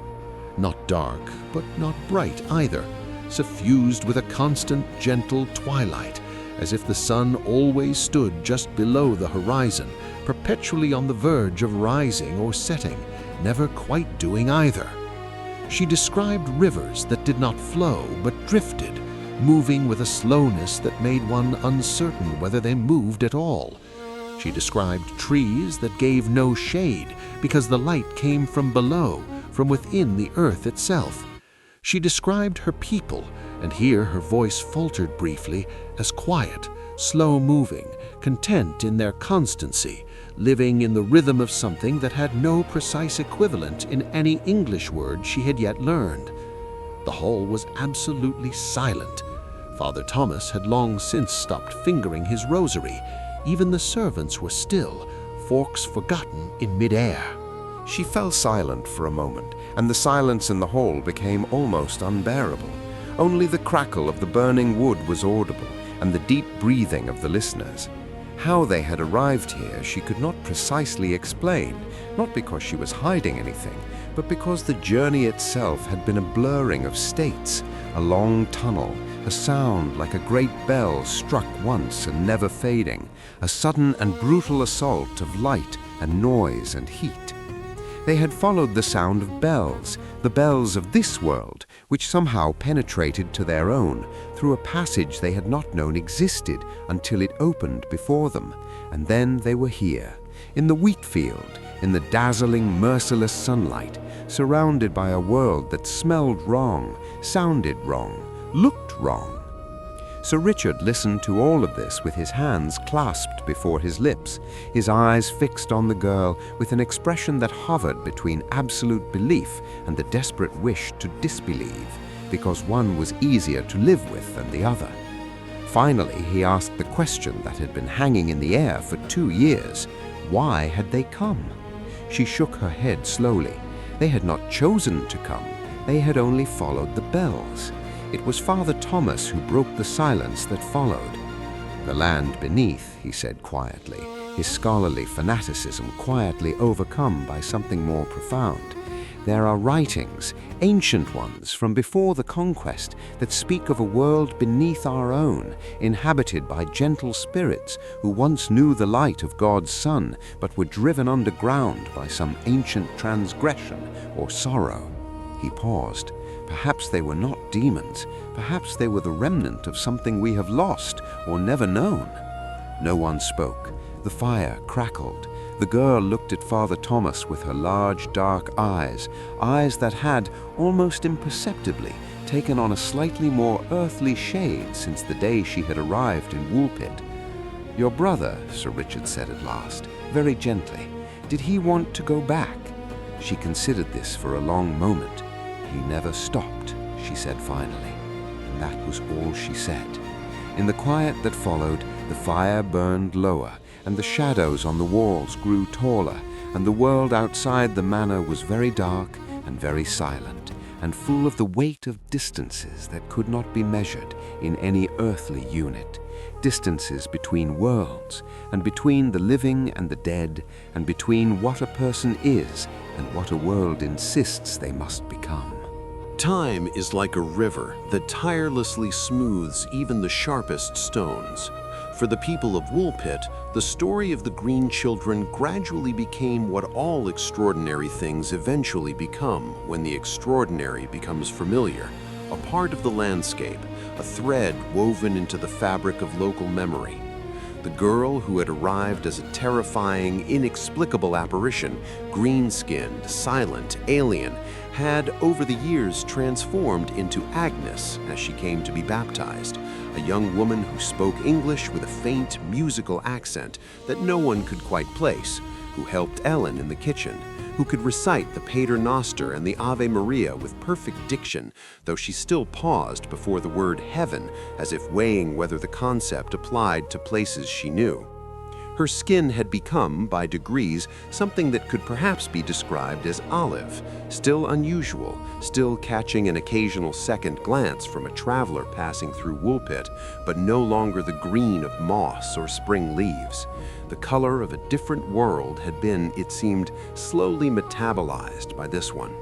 Not dark, but not bright either, suffused with a constant, gentle twilight, as if the sun always stood just below the horizon, perpetually on the verge of rising or setting, never quite doing either. She described rivers that did not flow but drifted, moving with a slowness that made one uncertain whether they moved at all. She described trees that gave no shade because the light came from below, from within the earth itself. She described her people, and here her voice faltered briefly, as quiet, slow-moving, content in their constancy, living in the rhythm of something that had no precise equivalent in any English word she had yet learned. The hall was absolutely silent. Father Thomas had long since stopped fingering his rosary. Even the servants were still, forks forgotten in mid-air. She fell silent for a moment, and the silence in the hall became almost unbearable. Only the crackle of the burning wood was audible, and the deep breathing of the listeners. How they had arrived here she could not precisely explain, not because she was hiding anything, but because the journey itself had been a blurring of states, a long tunnel, a sound like a great bell struck once and never fading, a sudden and brutal assault of light and noise and heat. They had followed the sound of bells, the bells of this world, which somehow penetrated to their own, through a passage they had not known existed until it opened before them. And then they were here, in the wheat field, in the dazzling, merciless sunlight, surrounded by a world that smelled wrong, sounded wrong, looked wrong. Sir Richard listened to all of this with his hands clasped before his lips, his eyes fixed on the girl with an expression that hovered between absolute belief and the desperate wish to disbelieve, because one was easier to live with than the other. Finally, he asked the question that had been hanging in the air for 2 years. Why had they come? She shook her head slowly. They had not chosen to come. They had only followed the bells. It was Father Thomas who broke the silence that followed. The land beneath, he said quietly, his scholarly fanaticism quietly overcome by something more profound. There are writings, ancient ones from before the conquest, that speak of a world beneath our own, inhabited by gentle spirits who once knew the light of God's sun, but were driven underground by some ancient transgression or sorrow. He paused. Perhaps they were not demons. Perhaps they were the remnant of something we have lost or never known. No one spoke. The fire crackled. The girl looked at Father Thomas with her large, dark eyes, eyes that had, almost imperceptibly, taken on a slightly more earthly shade since the day she had arrived in Woolpit. "Your brother," Sir Richard said at last, very gently, "did he want to go back?" She considered this for a long moment. "He never stopped," she said finally, and that was all she said. In the quiet that followed, the fire burned lower, and the shadows on the walls grew taller, and the world outside the manor was very dark and very silent, and full of the weight of distances that could not be measured in any earthly unit, distances between worlds, and between the living and the dead, and between what a person is and what a world insists they must become. Time is like a river that tirelessly smooths even the sharpest stones. For the people of Woolpit, the story of the Green Children gradually became what all extraordinary things eventually become when the extraordinary becomes familiar, a part of the landscape, a thread woven into the fabric of local memory. The girl who had arrived as a terrifying, inexplicable apparition, green-skinned, silent, alien, had over the years transformed into Agnes as she came to be baptized, a young woman who spoke English with a faint musical accent that no one could quite place, who helped Ellen in the kitchen, who could recite the Pater Noster and the Ave Maria with perfect diction, though she still paused before the word heaven as if weighing whether the concept applied to places she knew. Her skin had become, by degrees, something that could perhaps be described as olive, still unusual, still catching an occasional second glance from a traveler passing through Woolpit, but no longer the green of moss or spring leaves. The color of a different world had been, it seemed, slowly metabolized by this one.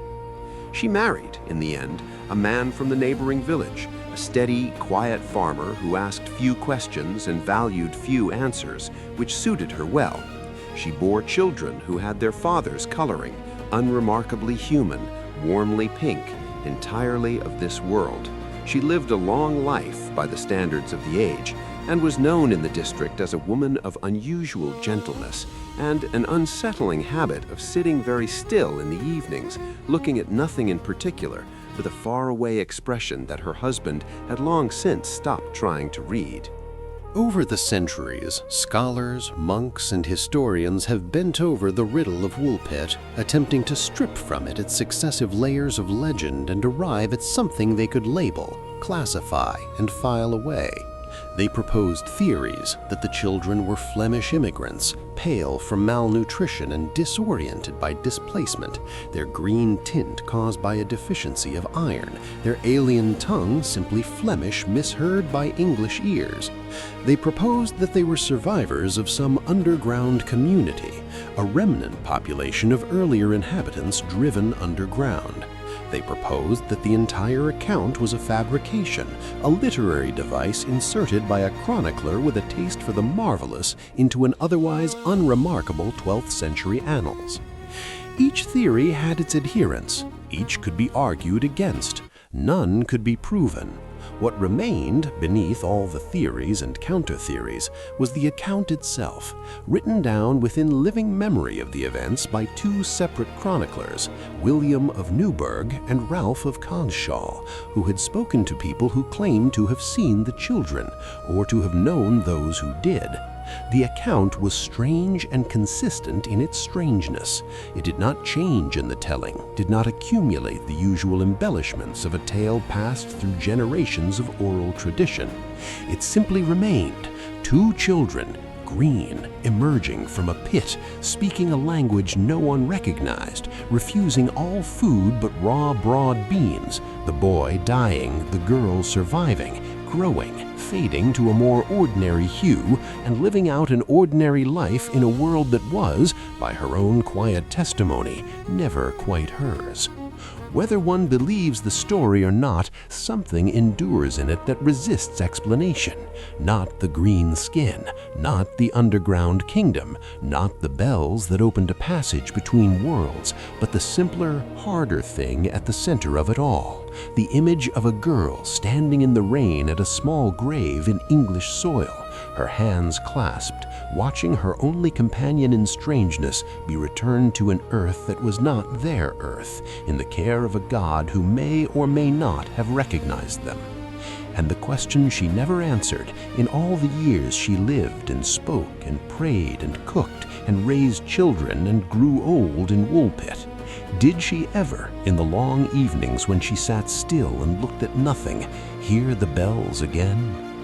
She married, in the end, a man from the neighboring village, a steady, quiet farmer who asked few questions and valued few answers, which suited her well. She bore children who had their father's coloring, unremarkably human, warmly pink, entirely of this world. She lived a long life by the standards of the age, and was known in the district as a woman of unusual gentleness and an unsettling habit of sitting very still in the evenings, looking at nothing in particular, with a faraway expression that her husband had long since stopped trying to read. Over the centuries, scholars, monks, and historians have bent over the riddle of Woolpit, attempting to strip from it its successive layers of legend and arrive at something they could label, classify, and file away. They proposed theories that the children were Flemish immigrants, pale from malnutrition and disoriented by displacement, their green tint caused by a deficiency of iron, their alien tongue simply Flemish misheard by English ears. They proposed that they were survivors of some underground community, a remnant population of earlier inhabitants driven underground. They proposed that the entire account was a fabrication, a literary device inserted by a chronicler with a taste for the marvelous into an otherwise unremarkable 12th century annals. Each theory had its adherents. Each could be argued against. None could be proven. What remained beneath all the theories and counter-theories was the account itself, written down within living memory of the events by two separate chroniclers, William of Newburgh and Ralph of Conshaw, who had spoken to people who claimed to have seen the children, or to have known those who did. The account was strange and consistent in its strangeness. It did not change in the telling, did not accumulate the usual embellishments of a tale passed through generations of oral tradition. It simply remained two children, green, emerging from a pit, speaking a language no one recognized, refusing all food but raw broad beans, the boy dying, the girl surviving, growing, fading to a more ordinary hue, and living out an ordinary life in a world that was, by her own quiet testimony, never quite hers. Whether one believes the story or not, something endures in it that resists explanation. Not the green skin, not the underground kingdom, not the bells that opened a passage between worlds, but the simpler, harder thing at the center of it all. The image of a girl standing in the rain at a small grave in English soil, her hands clasped, watching her only companion in strangeness be returned to an earth that was not their earth, in the care of a God who may or may not have recognized them. And the question she never answered in all the years she lived and spoke and prayed and cooked and raised children and grew old in Woolpit. Did she ever, in the long evenings when she sat still and looked at nothing, hear the bells again?